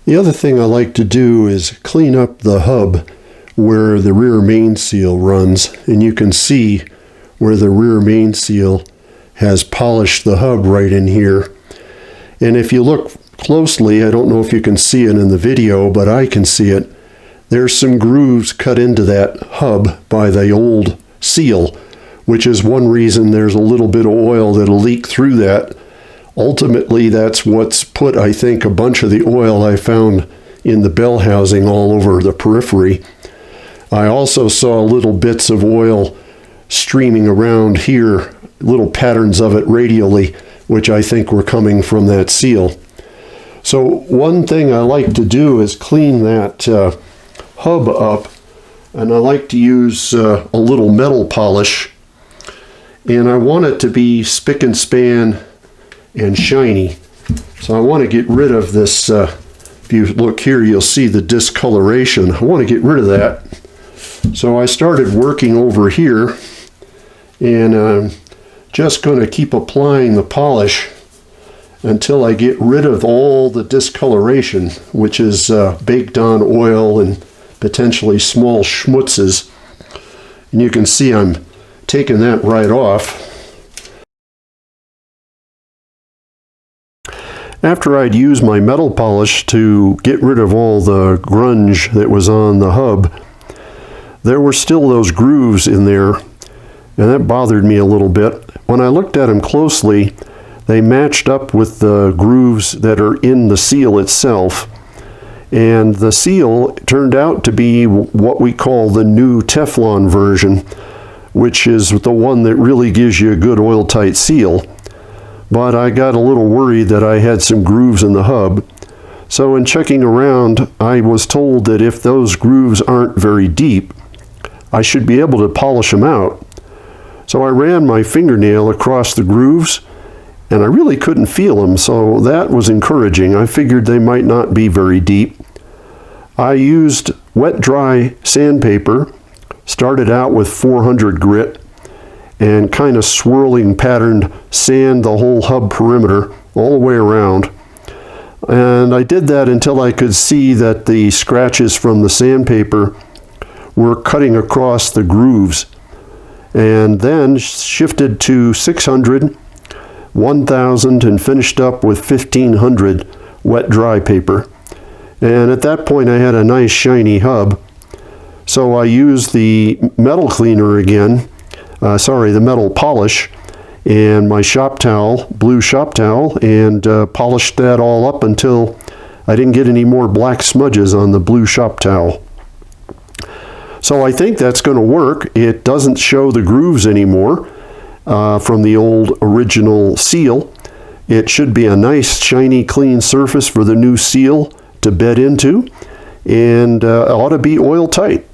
The other thing I like to do is clean up the hub where the rear main seal runs, and you can see where the rear main seal has polished the hub right in here. And if you look closely, I don't know if you can see it in the video, but I can see it. There's some grooves cut into that hub by the old seal, which is one reason there's a little bit of oil that'll leak through that. Ultimately, that's what's put, I think, a bunch of the oil I found in the bell housing all over the periphery. I also saw little bits of oil streaming around here, little patterns of it radially, which I think were coming from that seal. So one thing I like to do is clean that hub up, and I like to use a little metal polish, and I want it to be spick and span and shiny. So I want to get rid of this, if you look here you'll see the discoloration. I want to get rid of that. So I started working over here, and I'm just going to keep applying the polish until I get rid of all the discoloration, which is baked on oil and potentially small schmutzes. And you can see I'm taking that right off. After I'd used my metal polish to get rid of all the grunge that was on the hub, there were still those grooves in there, and that bothered me a little bit. When I looked at them closely, they matched up with the grooves that are in the seal itself. And the seal turned out to be what we call the new Teflon version, which is the one that really gives you a good oil-tight seal. But I got a little worried that I had some grooves in the hub. So in checking around, I was told that if those grooves aren't very deep, I should be able to polish them out. So I ran my fingernail across the grooves, and I really couldn't feel them, so that was encouraging. I figured they might not be very deep. I used wet-dry sandpaper, started out with 400 grit, and kind of swirling patterned sand the whole hub perimeter all the way around. And I did that until I could see that the scratches from the sandpaper were cutting across the grooves, and then shifted to 600, 1000, and finished up with 1500 wet dry paper. And at that point I had a nice shiny hub. So I used the metal cleaner again, the metal polish, and my shop towel, blue shop towel, and polished that all up until I didn't get any more black smudges on the blue shop towel. So I think that's going to work. It doesn't show the grooves anymore from the old original seal. It should be a nice shiny clean surface for the new seal to bed into, and ought to be oil tight.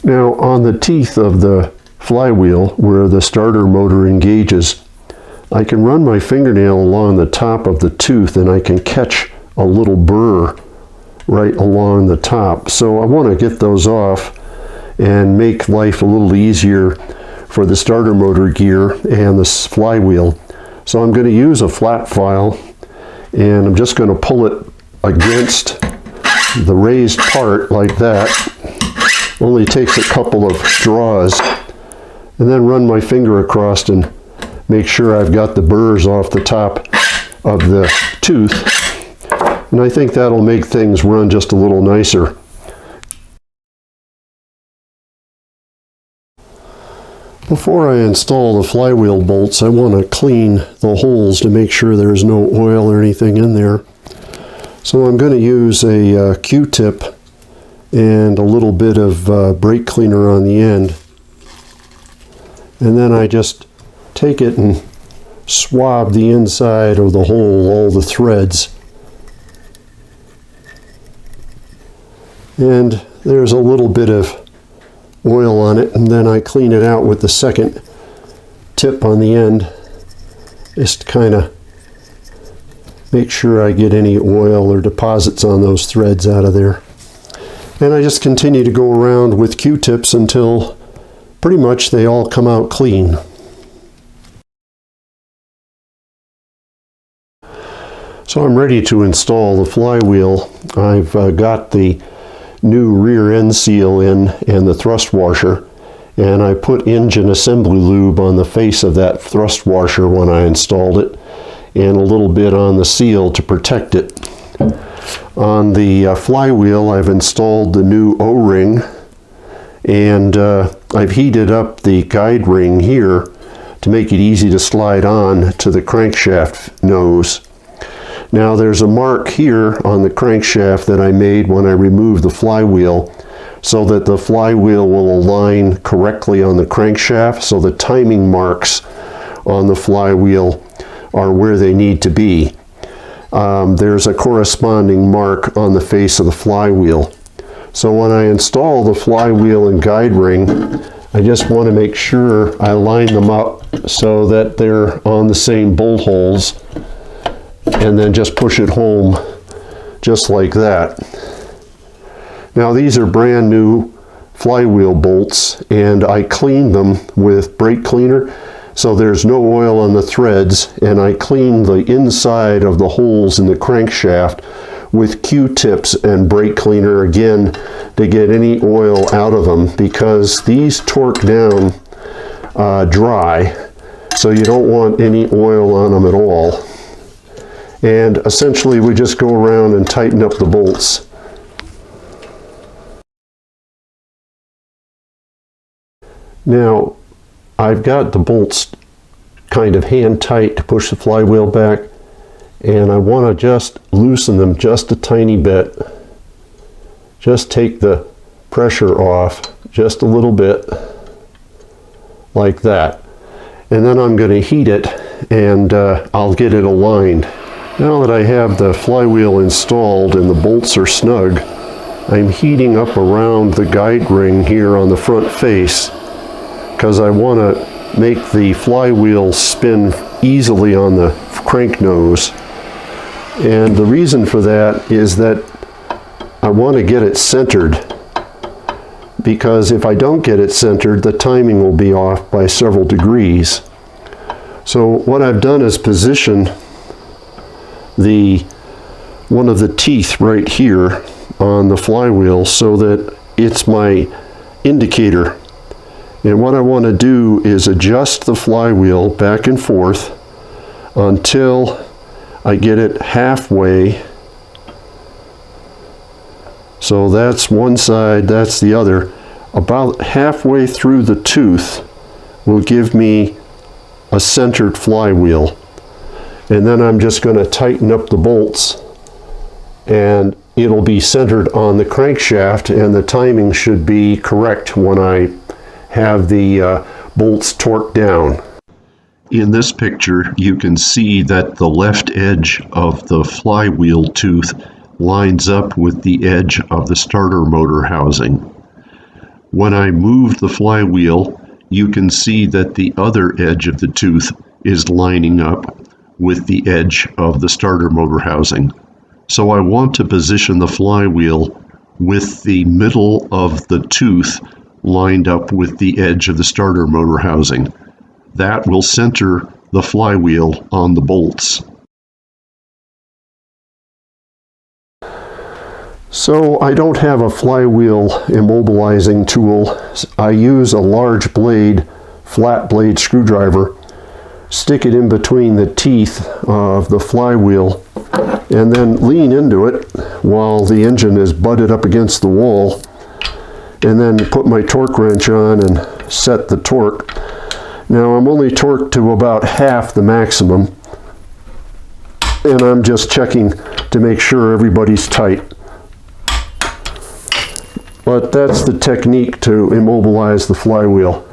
Now on the teeth of the flywheel where the starter motor engages, I can run my fingernail along the top of the tooth and I can catch a little burr right along the top. So I want to get those off and make life a little easier for the starter motor gear and the flywheel. So I'm going to use a flat file, and I'm just going to pull it against the raised part like that. Only takes a couple of draws, and then run my finger across and make sure I've got the burrs off the top of the tooth. And I think that'll make things run just a little nicer. Before I install the flywheel bolts, I want to clean the holes to make sure there's no oil or anything in there. So I'm going to use a Q-tip and a little bit of brake cleaner on the end. And then I just take it and swab the inside of the hole, all the threads. And there's a little bit of oil on it, and then I clean it out with the second tip on the end, just kind of make sure I get any oil or deposits on those threads out of there. And I just continue to go around with Q-tips until pretty much they all come out clean. So I'm ready to install the flywheel. I've got the new rear end seal in and the thrust washer, and I put engine assembly lube on the face of that thrust washer when I installed it, and a little bit on the seal to protect it. On the flywheel, I've installed the new O-ring, and I've heated up the guide ring here to make it easy to slide on to the crankshaft nose. Now there's a mark here on the crankshaft that I made when I removed the flywheel so that the flywheel will align correctly on the crankshaft, so the timing marks on the flywheel are where they need to be. There's a corresponding mark on the face of the flywheel. So when I install the flywheel and guide ring, I just want to make sure I line them up so that they're on the same bolt holes, and then just push it home just like that. Now these are brand new flywheel bolts, and I cleaned them with brake cleaner so there's no oil on the threads, and I cleaned the inside of the holes in the crankshaft with Q-tips and brake cleaner again to get any oil out of them, because these torque down dry, so you don't want any oil on them at all. And essentially we just go around and tighten up the bolts. Now I've got the bolts kind of hand tight to push the flywheel back, and I want to just loosen them just a tiny bit. Just take the pressure off just a little bit like that, and then I'm going to heat it, and I'll get it aligned. Now that I have the flywheel installed and the bolts are snug, I'm heating up around the guide ring here on the front face, because I want to make the flywheel spin easily on the crank nose. And the reason for that is that I want to get it centered, because if I don't get it centered, the timing will be off by several degrees. So what I've done is position one of the teeth right here on the flywheel so that it's my indicator. And what I want to do is adjust the flywheel back and forth until I get it halfway. So that's one side, that's the other. About halfway through the tooth will give me a centered flywheel. And then I'm just going to tighten up the bolts, and it'll be centered on the crankshaft, and the timing should be correct when I have the bolts torqued down. In this picture, you can see that the left edge of the flywheel tooth lines up with the edge of the starter motor housing. When I move the flywheel, you can see that the other edge of the tooth is lining up with the edge of the starter motor housing. So I want to position the flywheel with the middle of the tooth lined up with the edge of the starter motor housing. That will center the flywheel on the bolts. So I don't have a flywheel immobilizing tool. I use a large blade, flat blade screwdriver, stick it in between the teeth of the flywheel, and then lean into it while the engine is butted up against the wall, and then put my torque wrench on and set the torque. Now I'm only torqued to about half the maximum, and I'm just checking to make sure everybody's tight. But that's the technique to immobilize the flywheel.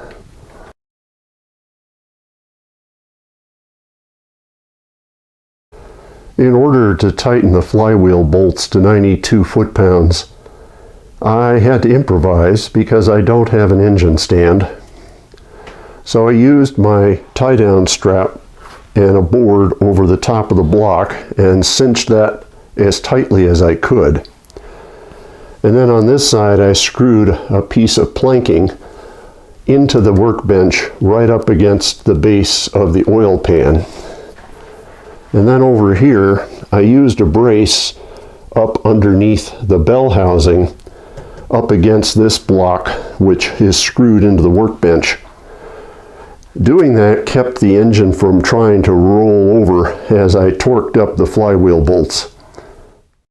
In order to tighten the flywheel bolts to 92 foot-pounds, I had to improvise because I don't have an engine stand. So I used my tie-down strap and a board over the top of the block and cinched that as tightly as I could. And then on this side I screwed a piece of planking into the workbench right up against the base of the oil pan. And then over here, I used a brace up underneath the bell housing up against this block, which is screwed into the workbench. Doing that kept the engine from trying to roll over as I torqued up the flywheel bolts.